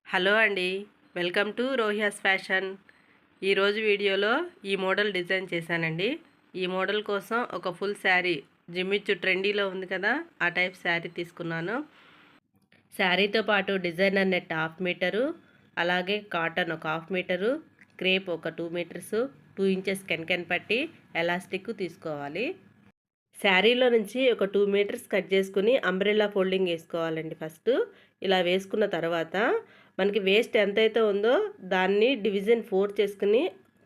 Hello అండి, welcome to రోహియాస్ fashion. ఈరోజు వీడియోలో ఈ మోడల్ డిజైన్ చేశానండి. ఈ మోడల్ కోసం ఒక ఫుల్ శారీ, జిమ్మిచ్చు ట్రెండీలో ఉంది కదా, ఆ టైప్ శారీ తీసుకున్నాను. శారీతో పాటు డిజైనర్ నెట్ 1/2 మీటరు, అలాగే కాటన్ ఒక 1/2 మీటరు, క్రేప్ ఒక 2 మీటర్స్, 2 ఇంచెస్ కెన్ పట్టి ఎలాస్టిక్ తీసుకోవాలి. శారీలో నుంచి ఒక 2 మీటర్స్ కట్ చేసుకుని అంబ్రెల్లా ఫోల్డింగ్ వేసుకోవాలండి. ఫస్ట్ ఇలా వేసుకున్న తర్వాత మనకి వేస్ట్ ఎంతైతే ఉందో దాన్ని డివిజన్ 4 చేసుకుని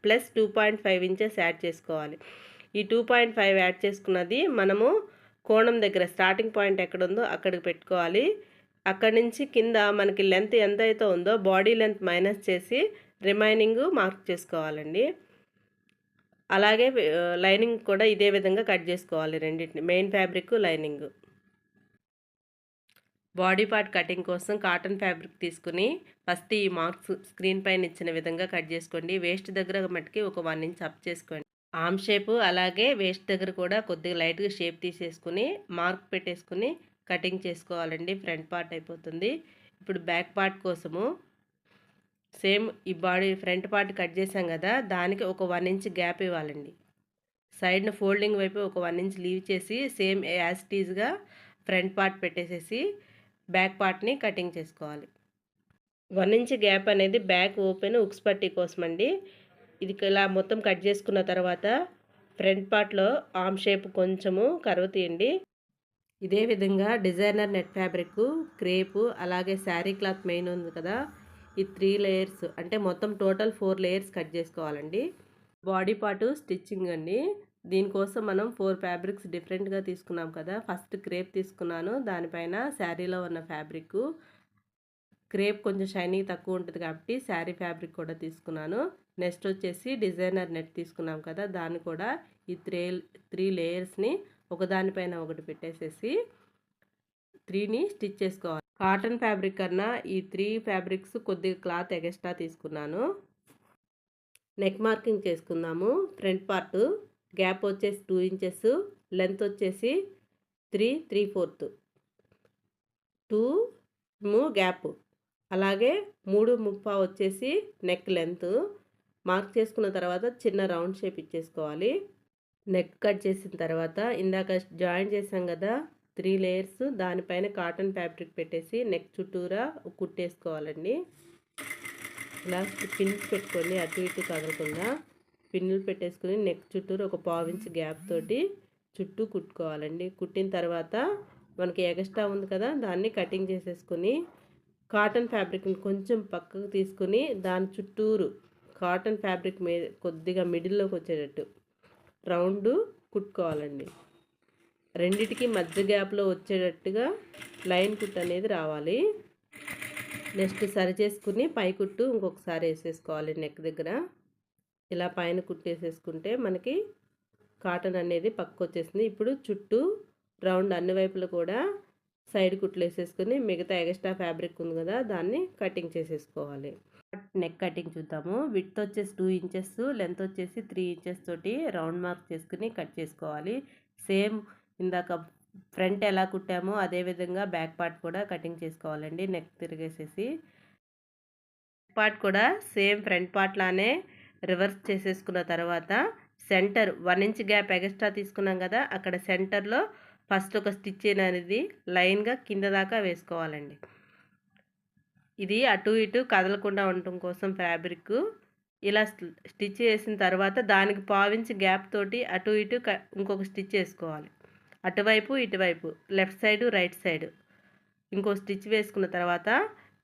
ప్లస్ 2.5 ఇంచెస్ యాడ్ చేసుకోవాలి. ఈ 2.5 యాడ్ చేసుకున్నది మనము కోణం దగ్గర స్టార్టింగ్ పాయింట్ ఎక్కడ ఉందో అక్కడికి పెట్టుకోవాలి. అక్కడి నుంచి కింద మనకి లెంత్ ఎంతైతే ఉందో బాడీ లెంత్ మైనస్ చేసి రిమైనింగ్ మార్క్ చేసుకోవాలండి. అలాగే లైనింగ్ కూడా ఇదే విధంగా కట్ చేసుకోవాలి. రెండింటిని, main fabric, lining. Body part cutting కోసం కాటన్ ఫ్యాబ్రిక్ తీసుకుని ఫస్ట్ ఈ మార్క్స్ స్క్రీన్ పైన ఇచ్చిన విధంగా కట్ చేసుకోండి. వేస్ట్ దగ్గర మట్టుకి ఒక 1 ఇంచ్ అప్ చేసుకోండి. ఆర్మ్ షేపు అలాగే వేస్ట్ దగ్గర కూడా కొద్దిగా లైట్గా షేప్ తీసేసుకుని మార్క్ పెట్టేసుకుని కటింగ్ చేసుకోవాలండి. ఫ్రంట్ పార్ట్ అయిపోతుంది. ఇప్పుడు బ్యాక్ పార్ట్ కోసము సేమ్ ఈ బాడీ ఫ్రంట్ పార్ట్ కట్ చేసాం కదా, దానికి ఒక 1 ఇంచ్ గ్యాప్ ఇవ్వాలండి. సైడ్న ఫోల్డింగ్ వైపు ఒక 1 ఇంచ్ లీవ్ చేసి సేమ్ యాజ్ టీజ్గా ఫ్రంట్ పార్ట్ పెట్టేసేసి బ్యాక్ పార్ట్ని కటింగ్ చేసుకోవాలి. 1 ఇంచ్ గ్యాప్ అనేది బ్యాక్ ఓపెన్ ఉక్స్ పట్టీ కోసం అండి. ఇది ఇలా మొత్తం కట్ చేసుకున్న తర్వాత ఫ్రంట్ పార్ట్లో ఆర్మ్ షేప్ కొంచెము కర్వ్ తీయండి. ఇదే విధంగా డిజైనర్ నెట్ ఫ్యాబ్రిక్, క్రేపు అలాగే శారీ క్లాత్ మెయిన్ ఉంది కదా, ఈ 3 లేయర్స్ అంటే మొత్తం టోటల్ 4 లేయర్స్ కట్ చేసుకోవాలండి. బాడీ పార్టు స్టిచ్చింగ్ అండి. దీనికోసం మనం 4 ఫ్యాబ్రిక్స్ డిఫరెంట్గా తీసుకున్నాం కదా. ఫస్ట్ క్రేప్ తీసుకున్నాను, దానిపైన శారీలో ఉన్న ఫ్యాబ్రిక్. క్రేప్ కొంచెం షైనింగ్ తక్కువ ఉంటుంది కాబట్టి శారీ ఫ్యాబ్రిక్ కూడా తీసుకున్నాను. నెక్స్ట్ వచ్చేసి డిజైనర్ నెట్ తీసుకున్నాం కదా, దాన్ని కూడా ఈ 3 లేయర్స్ని ఒకదానిపైన ఒకటి పెట్టేసేసి 3ని స్టిచ్ చేసుకోవాలి. కాటన్ ఫ్యాబ్రిక్ కన్నా ఈ 3 ఫ్యాబ్రిక్స్ కొద్దిగా క్లాత్ ఎక్స్ట్రా తీసుకున్నాను. నెక్ మార్కింగ్ చేసుకుందాము. ఫ్రంట్ పార్ట్ గ్యాప్ వచ్చేసి 2 ఇంచెస్, లెంత్ వచ్చేసి 3/4, 2 గ్యాప్, అలాగే 3/3 వచ్చేసి నెక్ లెంత్ మార్క్ చేసుకున్న తర్వాత చిన్న రౌండ్ షేప్ ఇచ్చేసుకోవాలి. నెక్ కట్ చేసిన తర్వాత ఇందాక జాయిన్ చేసాం కదా 3 లేయర్స్, దానిపైన కాటన్ ఫ్యాబ్రిక్ పెట్టేసి నెక్ చుట్టూరా కుట్టేసుకోవాలండి. ఇలా పిన్స్ పెట్టుకొని అటు ఇటు కదలకుండా పిన్నులు పెట్టేసుకుని నెక్ చుట్టూరు ఒక 1/4 ఇంచ్ గ్యాప్ తోటి చుట్టూ కుట్టుకోవాలండి. కుట్టిన తర్వాత మనకి ఎక్స్ట్రా ఉంది కదా, దాన్ని కటింగ్ చేసేసుకుని కాటన్ ఫ్యాబ్రిక్ని కొంచెం పక్కకు తీసుకుని దాని చుట్టూరు కాటన్ ఫ్యాబ్రిక్ మీద కొద్దిగా మిడిల్లోకి వచ్చేటట్టు రౌండ్ కుట్టుకోవాలండి. రెండిటికి మధ్య గ్యాప్లో వచ్చేటట్టుగా లైన్ కుట్ అనేది రావాలి. నెక్స్ట్ సరి చేసుకుని పై కుట్టు ఇంకొకసారి వేసేసుకోవాలి. నెక్ దగ్గర ఇలా పైన కుట్టేసేసుకుంటే మనకి కాటన్ అనేది పక్కకు వచ్చేసింది. ఇప్పుడు చుట్టూ రౌండ్ అన్ని వైపులు కూడా సైడ్ కుట్లు వేసేసుకుని మిగతా ఎక్స్ట్రా ఫ్యాబ్రిక్ ఉంది కదా, దాన్ని కటింగ్ చేసేసుకోవాలి. నెక్ కటింగ్ చూద్దాము. విడ్త్ వచ్చేసి 2 ఇంచెస్, లెంత్ వచ్చేసి 3 ఇంచెస్ తోటి రౌండ్ మార్క్ చేసుకుని కట్ చేసుకోవాలి. సేమ్ ఇందాక ఫ్రంట్ ఎలా కుట్టామో అదే విధంగా బ్యాక్ పార్ట్ కూడా కటింగ్ చేసుకోవాలండి. నెక్ తిరిగేసేసి బ్యాక్ పార్ట్ కూడా సేమ్ ఫ్రంట్ పార్ట్ లానే రివర్స్ చేసేసుకున్న తర్వాత సెంటర్ 1 ఇంచ్ గ్యాప్ ఎక్స్ట్రా తీసుకున్నాం కదా, అక్కడ సెంటర్లో ఫస్ట్ ఒక స్టిచ్ అనేది లైన్గా కింద దాకా వేసుకోవాలండి. ఇది అటు ఇటు కదలకుండా ఉండటం కోసం ఫ్యాబ్రిక్ ఇలా స్టిచ్ చేసిన తర్వాత దానికి 1/4 ఇంచ్ గ్యాప్ తోటి అటు ఇటు ఇంకొక స్టిచ్ వేసుకోవాలి. అటువైపు ఇటువైపు లెఫ్ట్ సైడు రైట్ సైడు ఇంకో స్టిచ్ వేసుకున్న తర్వాత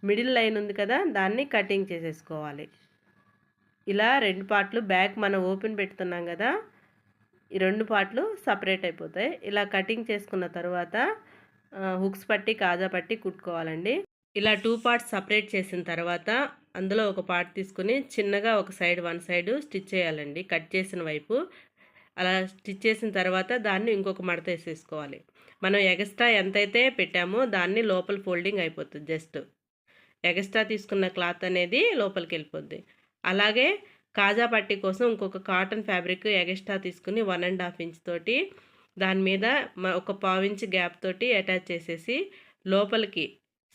మిడిల్ లైన్ ఉంది కదా, దాన్ని కటింగ్ చేసేసుకోవాలి. ఇలా 2 పార్ట్లు బ్యాక్ మనం ఓపెన్ పెడుతున్నాం కదా, ఈ 2 పార్ట్లు సపరేట్ అయిపోతాయి. ఇలా కటింగ్ చేసుకున్న తర్వాత హుక్స్ పట్టి కాజా పట్టి కుట్టుకోవాలండి. ఇలా 2 పార్ట్స్ సపరేట్ చేసిన తర్వాత అందులో ఒక పార్ట్ తీసుకుని చిన్నగా ఒక సైడ్ 1 సైడ్ స్టిచ్ చేయాలండి, కట్ చేసిన వైపు. అలా స్టిచ్ చేసిన తర్వాత దాన్ని ఇంకొక మడత వేసేసుకోవాలి. మనం ఎక్స్ట్రా ఎంతైతే పెట్టామో దాన్ని లోపల ఫోల్డింగ్ అయిపోతుంది. జస్ట్ ఎక్స్ట్రా తీసుకున్న క్లాత్ అనేది లోపలికి వెళ్ళిపోద్ది. అలాగే కాజా పట్టీ కోసం ఇంకొక కాటన్ ఫ్యాబ్రిక్ ఎక్స్ట్రా తీసుకుని 1.5 ఇంచ్ తోటి దాని మీద ఒక 1/4 ఇంచ్ గ్యాప్ తోటి అటాచ్ చేసేసి లోపలికి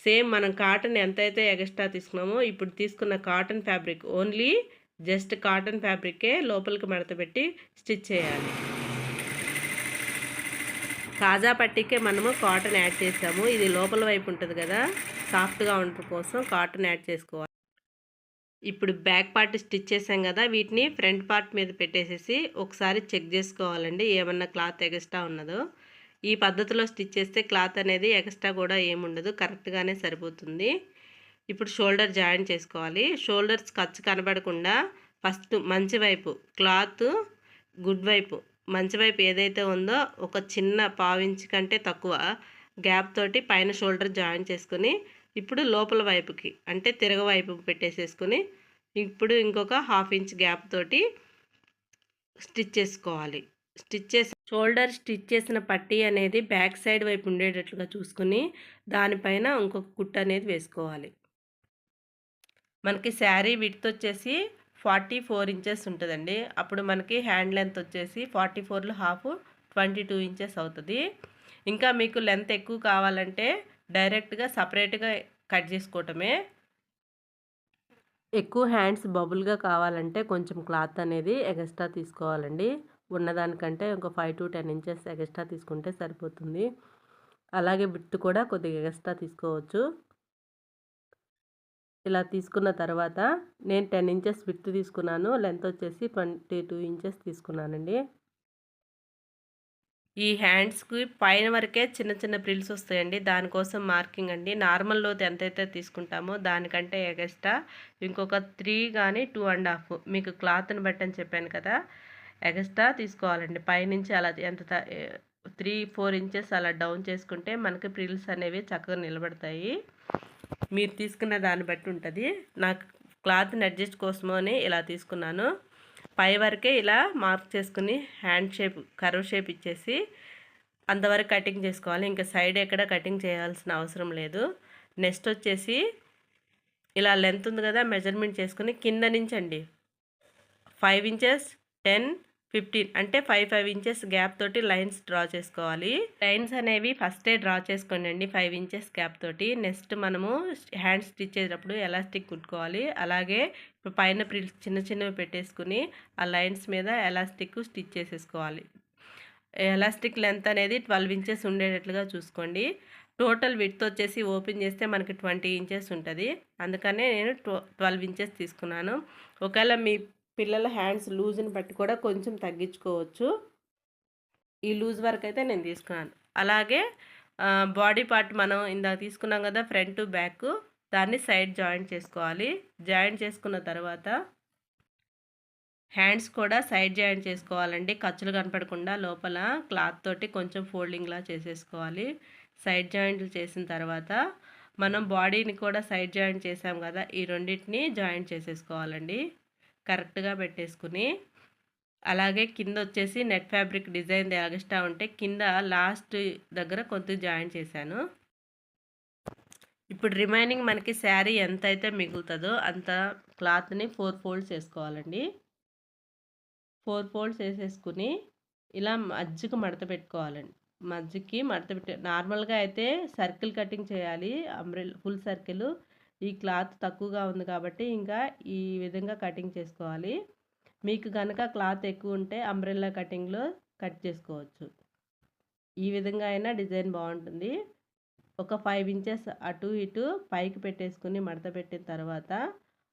సేమ్ మనం కాటన్ ఎంతైతే ఎక్స్ట్రా తీసుకున్నామో ఇప్పుడు తీసుకున్న cotton fabric only just cotton ఫ్యాబ్రికే లోపలికి మడతపెట్టి స్టిచ్ చేయాలి. కాజా పట్టీకే మనము కాటన్ యాడ్ చేసాము. ఇది లోపల వైపు ఉంటుంది కదా, సాఫ్ట్గా ఉండటం కోసం కాటన్ యాడ్ చేసుకోవాలి. ఇప్పుడు బ్యాక్ పార్ట్ స్టిచ్ చేసాం కదా, వీటిని ఫ్రంట్ పార్ట్ మీద పెట్టేసేసి ఒకసారి చెక్ చేసుకోవాలండి ఏమన్నా క్లాత్ ఎక్స్ట్రా ఉన్నదో. ఈ పద్ధతిలో స్టిచ్ చేస్తే క్లాత్ అనేది ఎక్స్ట్రా కూడా ఏముండదు, కరెక్ట్గానే సరిపోతుంది. ఇప్పుడు షోల్డర్ జాయిన్ చేసుకోవాలి. షోల్డర్స్ ఖర్చు కనబడకుండా ఫస్ట్ మంచి వైపు క్లాత్ గుడ్ వైపు మంచి వైపు ఏదైతే ఉందో ఒక చిన్న పావించి కంటే తక్కువ గ్యాప్ తోటి పైన షోల్డర్ జాయిన్ చేసుకుని ఇప్పుడు లోపల వైపుకి అంటే తిరగవైపు పెట్టేసేసుకుని ఇప్పుడు ఇంకొక 1/2 ఇంచ్ గ్యాప్ తోటి స్టిచ్ చేసుకోవాలి. షోల్డర్ స్టిచ్ చేసిన పట్టీ అనేది బ్యాక్ సైడ్ వైపు ఉండేటట్లుగా చూసుకుని దానిపైన ఇంకొక కుట్టు అనేది వేసుకోవాలి. మనకి శారీ విడ్త్ వచ్చేసి 44 ఇంచెస్ ఉంటుందండి. అప్పుడు మనకి హ్యాండ్ లెంత్ వచ్చేసి 44లో హాఫ్ 22 ఇంచెస్ అవుతుంది. ఇంకా మీకు లెంత్ ఎక్కువ కావాలంటే డైరెక్ట్గా సపరేట్గా కట్ చేసుకోవటమే. ఎక్కువ హ్యాండ్స్ బబుల్గా కావాలంటే కొంచెం క్లాత్ అనేది ఎక్స్ట్రా తీసుకోవాలండి. ఉన్నదానికంటే ఒక 5 to 10 ఇంచెస్ ఎక్స్ట్రా తీసుకుంటే సరిపోతుంది. అలాగే విడ్త్ కూడా కొద్దిగా ఎక్స్ట్రా తీసుకోవచ్చు. ఇలా తీసుకున్న తర్వాత నేను 10 ఇంచెస్ విడ్త్ తీసుకున్నాను. లెంత్ వచ్చేసి 22 ఇంచెస్ తీసుకున్నానండి. ఈ హ్యాండ్స్కి పైన వరకే చిన్న చిన్న ప్రిల్స్ వస్తాయండి, దానికోసం మార్కింగ్ అండి. నార్మల్ లోతు ఎంతైతే తీసుకుంటామో దానికంటే ఎక్స్ట్రా ఇంకొక 3 కానీ 2.5 మీకు క్లాత్ని బట్టి అని చెప్పాను కదా, ఎక్స్ట్రా తీసుకోవాలండి. పైనుంచి అలా ఎంత 3-4 ఇంచెస్ అలా డౌన్ చేసుకుంటే మనకి ప్రిల్స్ అనేవి చక్కగా నిలబడతాయి. మీరు తీసుకున్న దాన్ని బట్టి ఉంటుంది. నాకు క్లాత్ని అడ్జస్ట్ కోసమని ఇలా తీసుకున్నాను. పై వరకే ఇలా మార్క్ చేసుకుని హ్యాండ్ షేప్ కర్వ్ షేప్ ఇచ్చేసి అంతవరకు కటింగ్ చేసుకోవాలి. ఇంకా సైడ్ ఎక్కడ కటింగ్ చేయాల్సిన అవసరం లేదు. నెక్స్ట్ వచ్చేసి ఇలా లెంత్ ఉంది కదా, మెజర్మెంట్ చేసుకుని కింద నుంచి అండి 5 ఇంచెస్ 10 15 అంటే 5 ఇంచెస్ గ్యాప్ తోటి లైన్స్ డ్రా చేసుకోవాలి. లైన్స్ అనేవి ఫస్టే డ్రా చేసుకోండి 5 ఇంచెస్ గ్యాప్ తోటి. నెక్స్ట్ మనము హ్యాండ్ స్టిచ్ చేసేటప్పుడు ఎలాస్టిక్ కుట్టుకోవాలి. అలాగే ఇప్పుడు పైన ప్రిల్స్ చిన్న చిన్నవి పెట్టేసుకుని ఆ లైన్స్ మీద ఎలాస్టిక్ స్టిచ్ చేసేసుకోవాలి. ఎలాస్టిక్ లెంత్ అనేది 12 ఇంచెస్ ఉండేటట్లుగా చూసుకోండి. టోటల్ విడ్త్ వచ్చేసి ఓపెన్ చేస్తే మనకి 20 ఇంచెస్ ఉంటుంది. అందుకనే నేను 12 ఇంచెస్ తీసుకున్నాను. ఒకవేళ మీ పిల్లల హ్యాండ్స్ లూజ్ని బట్టి కూడా కొంచెం తగ్గించుకోవచ్చు. ఈ లూజ్ వరకు అయితే నేను తీసుకున్నాను. అలాగే బాడీ పార్ట్ మనం ఇందాక తీసుకున్నాం కదా, ఫ్రంట్ బ్యాక్, దాన్ని సైడ్ జాయింట్ చేసుకోవాలి. జాయింట్ చేసుకున్న తర్వాత హ్యాండ్స్ కూడా సైడ్ జాయింట్ చేసుకోవాలండి. ఖర్చులు కనపడకుండా లోపల క్లాత్ తోటి కొంచెం ఫోల్డింగ్లా చేసేసుకోవాలి. సైడ్ జాయింట్లు చేసిన తర్వాత మనం బాడీని కూడా సైడ్ జాయింట్ చేసాం కదా, ఈ రెండింటిని జాయింట్ చేసేసుకోవాలండి కరెక్ట్గా పెట్టేసుకుని. అలాగే కింద వచ్చేసి నెట్ ఫ్యాబ్రిక్ డిజైన్ ఎక్స్ట్రా ఉంటే కింద లాస్ట్ దగ్గర కొద్దిగా జాయింట్ చేశాను. ఇప్పుడు రిమైనింగ్ మనకి శారీ ఎంత అయితే మిగులుతుందో అంత క్లాత్ని 4 ఫోల్డ్స్ వేసుకోవాలండి. 4 ఫోల్డ్స్ వేసేసుకుని ఇలా మధ్యకి మడత పెట్టుకోవాలండి. మధ్యకి మడత పెట్టి నార్మల్గా అయితే సర్కిల్ కటింగ్ చేయాలి, అంబ్రెల్లా ఫుల్ సర్కిల్. ఈ క్లాత్ తక్కువగా ఉంది కాబట్టి ఇంకా ఈ విధంగా కటింగ్ చేసుకోవాలి. మీకు కనుక క్లాత్ ఎక్కువ ఉంటే అంబ్రెల్లా కటింగ్లో కట్ చేసుకోవచ్చు. ఈ విధంగా అయినా డిజైన్ బాగుంటుంది. ఒక 5 ఇంచెస్ అటు ఇటు పైకి పెట్టేసుకుని మడత పెట్టిన తర్వాత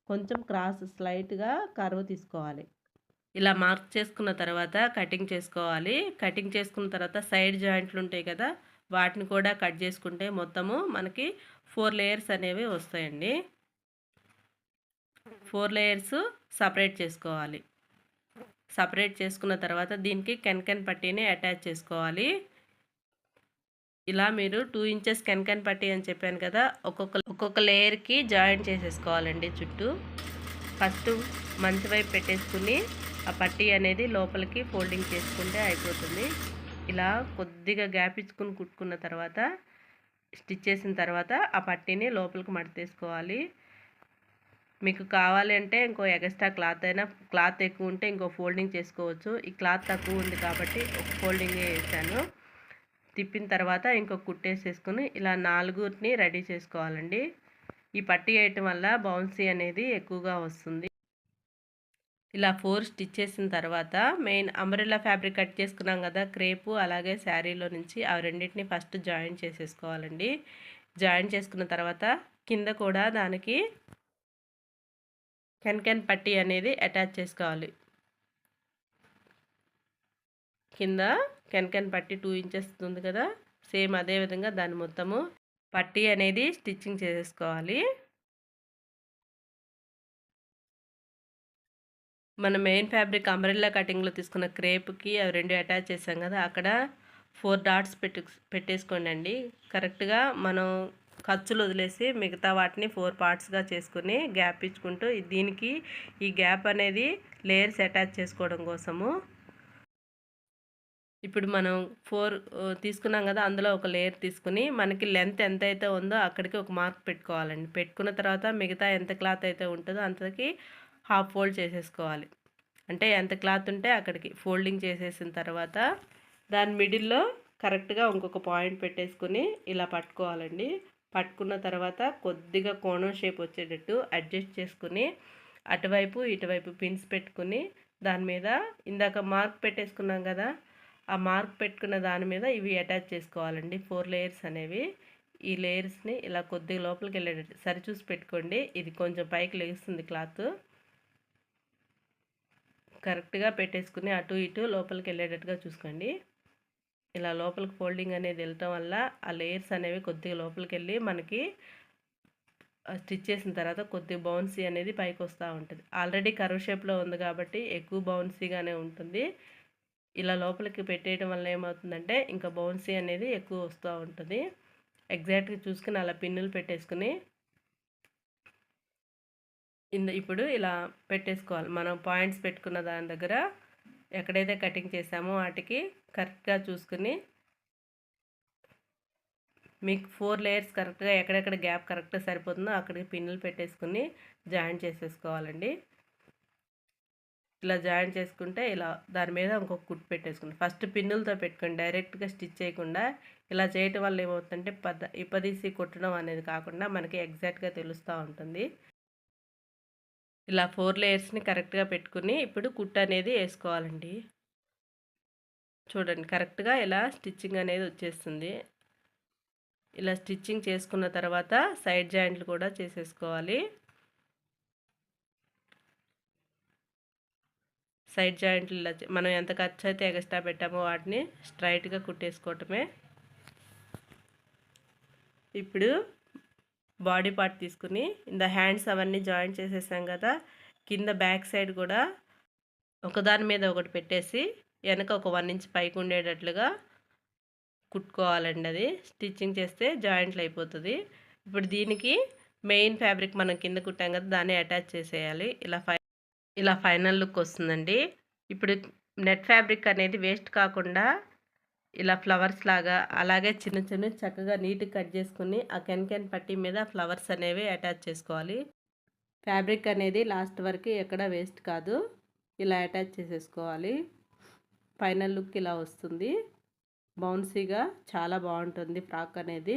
కొంచెం క్రాస్ స్లైట్గా కర్వ్ తీసుకోవాలి. ఇలా మార్క్ చేసుకున్న తర్వాత కటింగ్ చేసుకోవాలి. కటింగ్ చేసుకున్న తర్వాత సైడ్ జాయింట్లు ఉంటాయి కదా, వాటిని కూడా కట్ చేసుకుంటే మొత్తము మనకి 4 లేయర్స్ అనేవి వస్తాయండి. 4 లేయర్స్ సపరేట్ చేసుకోవాలి. సపరేట్ చేసుకున్న తర్వాత దీనికి కెన్కెన్ పట్టీని అటాచ్ చేసుకోవాలి. ఇలా మీరు 2 ఇంచెస్ కెన్కెన్ పట్టీ అని చెప్పాను కదా, ఒక్కొక్క లేయర్కి జాయింట్ చేసేసుకోవాలండి చుట్టూ. ఫస్ట్ మంచి వైపు పెట్టేసుకుని ఆ పట్టీ అనేది లోపలికి ఫోల్డింగ్ చేసుకుంటే అయిపోతుంది. ఇలా కొద్దిగా గ్యాప్ ఇచ్చుకుని కుట్టుకున్న తర్వాత స్టిచ్ చేసిన తర్వాత ఆ పట్టీని లోపలికి మడతేసుకోవాలి. మీకు కావాలి అంటే ఇంకో ఎక్స్ట్రా క్లాత్ అయినా, క్లాత్ ఎక్కువ ఉంటే ఇంకో ఫోల్డింగ్ చేసుకోవచ్చు. ఈ క్లాత్ తక్కువ ఉంది కాబట్టి ఒక ఫోల్డింగే వేసాను. తిప్పిన తర్వాత ఇంకొక కుట్టేసేసుకుని ఇలా 4ని రెడీ చేసుకోవాలండి. ఈ పట్టీ వేయటం వల్ల బౌన్సీ అనేది ఎక్కువగా వస్తుంది. ఇలా 4 స్టిచ్ చేసిన తర్వాత మెయిన్ అంబ్రెల్లా ఫ్యాబ్రిక్ కట్ చేసుకున్నాం కదా, క్రేపు అలాగే శారీలో నుంచి ఆ రెండింటిని ఫస్ట్ జాయిన్ చేసేసుకోవాలండి. జాయిన్ చేసుకున్న తర్వాత కింద కూడా దానికి కెన్ పట్టీ అనేది అటాచ్ చేసుకోవాలి. కింద కెన్ పట్టీ 2 ఇంచెస్ ఉంది కదా, సేమ్ అదే విధంగా దాని మొత్తము పట్టీ అనేది స్టిచ్చింగ్ చేసేసుకోవాలి. మన మెయిన్ ఫ్యాబ్రిక్ అంబ్రెల్లా కటింగ్లో తీసుకున్న క్రేప్కి అవి 2 అటాచ్ చేసాం కదా, అక్కడ 4 డాట్స్ పెట్టేసుకోండి అండి. కరెక్ట్గా మనం ఖర్చులు వదిలేసి మిగతా వాటిని 4 పార్ట్స్గా చేసుకుని గ్యాప్ ఇచ్చుకుంటూ దీనికి ఈ గ్యాప్ అనేది లేయర్స్ అటాచ్ చేసుకోవడం కోసము. ఇప్పుడు మనం 4 తీసుకున్నాం కదా, అందులో ఒక లేయర్ తీసుకుని మనకి లెంత్ ఎంతైతే ఉందో అక్కడికి ఒక మార్క్ పెట్టుకోవాలండి. పెట్టుకున్న తర్వాత మిగతా ఎంత క్లాత్ అయితే ఉంటుందో అంతకి హాఫ్ ఫోల్డ్ చేసేసుకోవాలి. అంటే ఎంత క్లాత్ ఉంటే అక్కడికి ఫోల్డింగ్ చేసేసిన తర్వాత దాని మిడిల్లో కరెక్ట్గా ఇంకొక పాయింట్ పెట్టేసుకుని ఇలా పట్టుకోవాలండి. పట్టుకున్న తర్వాత కొద్దిగా కోణం షేప్ వచ్చేటట్టు అడ్జస్ట్ చేసుకుని అటువైపు ఇటువైపు పిన్స్ పెట్టుకుని దాని మీద ఇందాక మార్క్ పెట్టేసుకున్నాం కదా, ఆ మార్క్ పెట్టుకున్న దాని మీద ఇవి అటాచ్ చేసుకోవాలండి. 4 లేయర్స్ అనేవి. ఈ లేయర్స్ని ఇలా కొద్దిగా లోపలికి వెళ్ళేటట్టు సరిచూసి పెట్టుకోండి. ఇది కొంచెం పైకి లేస్తుంది క్లాత్. కరెక్ట్గా పెట్టేసుకుని అటు ఇటు లోపలికి వెళ్ళేటట్టుగా చూసుకోండి. ఇలా లోపలికి ఫోల్డింగ్ అనేది వెళ్ళటం వల్ల ఆ లేయర్స్ అనేవి కొద్దిగా లోపలికి వెళ్ళి మనకి స్టిచ్ చేసిన తర్వాత కొద్దిగా బౌన్సీ అనేది పైకి వస్తూ ఉంటుంది. ఆల్రెడీ కర్వ్ షేప్లో ఉంది కాబట్టి ఎక్కువ బౌన్సీగానే ఉంటుంది. ఇలా లోపలికి పెట్టేయడం వల్ల ఏమవుతుందంటే ఇంకా బౌన్సీ అనేది ఎక్కువ వస్తూ ఉంటుంది. ఎగ్జాక్ట్గా చూసుకుని అలా పిన్నులు పెట్టేసుకుని ఇప్పుడు ఇలా పెట్టేసుకోవాలి. మనం పాయింట్స్ పెట్టుకున్న దాని దగ్గర ఎక్కడైతే కటింగ్ చేసామో వాటికి కరెక్ట్గా చూసుకుని మీకు 4 లేయర్స్ కరెక్ట్గా ఎక్కడెక్కడ గ్యాప్ కరెక్ట్గా సరిపోతుందో అక్కడికి పిన్నులు పెట్టేసుకుని జాయిన్ చేసేసుకోవాలండి. ఇలా జాయిన్ చేసుకుంటే ఇలా దాని మీద ఇంకొక కుట్టు పెట్టేసుకోండి. ఫస్ట్ పిన్నులతో పెట్టుకోండి, డైరెక్ట్గా స్టిచ్ చేయకుండా. ఇలా చేయటం వల్ల ఏమవుతుందంటే ఇప్పదీసి కుట్టడం అనేది కాకుండా మనకి ఎగ్జాక్ట్గా తెలుస్తూ ఉంటుంది. ఇలా 4 లేయర్స్ని కరెక్ట్గా పెట్టుకుని ఇప్పుడు కుట్టు అనేది వేసుకోవాలండి. చూడండి కరెక్ట్గా ఇలా స్టిచ్చింగ్ అనేది వచ్చేస్తుంది. ఇలా స్టిచ్చింగ్ చేసుకున్న తర్వాత సైడ్ జాయింట్లు కూడా చేసేసుకోవాలి. సైడ్ జాయింట్లు ఇలా మనం ఎంత ఖర్చు అయితే ఎక్స్ట్రా పెట్టామో వాటిని స్ట్రైట్గా కుట్టేసుకోవటమే. ఇప్పుడు బాడీ పార్ట్ తీసుకుని హ్యాండ్స్ అవన్నీ జాయిన్ చేసేసాం కదా, కింద బ్యాక్ సైడ్ కూడా ఒకదాని మీద ఒకటి పెట్టేసి వెనక ఒక 1 ఇంచ్ పైకి ఉండేటట్లుగా కుట్టుకోవాలండి. అది స్టిచ్చింగ్ చేస్తే జాయింట్లు అయిపోతుంది. ఇప్పుడు దీనికి మెయిన్ ఫ్యాబ్రిక్ మనం కింద కుట్టాం కదా, దాన్ని అటాచ్ చేసేయాలి. ఇలా ఫైనల్ లుక్ వస్తుందండి. ఇప్పుడు నెట్ ఫ్యాబ్రిక్ అనేది వేస్ట్ కాకుండా ఇలా ఫ్లవర్స్ లాగా అలాగే చిన్న చిన్న చక్కగా నీట్గా కట్ చేసుకుని ఆ కెన్ పట్టీ మీద ఫ్లవర్స్ అనేవి అటాచ్ చేసుకోవాలి. ఫ్యాబ్రిక్ అనేది లాస్ట్ వరకు ఎక్కడ వేస్ట్ కాదు. ఇలా అటాచ్ చేసేసుకోవాలి. ఫైనల్ లుక్ ఇలా వస్తుంది. బౌన్సీగా చాలా బాగుంటుంది ఫ్రాక్ అనేది.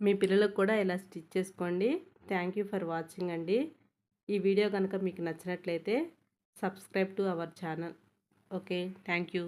మీ పిల్లలకు కూడా ఇలా స్టిచ్ చేసుకోండి. థ్యాంక్ యూ ఫర్ వాచింగ్ అండి. ఈ వీడియో కనుక మీకు నచ్చినట్లయితే subscribe to our channel. Okay, thank you.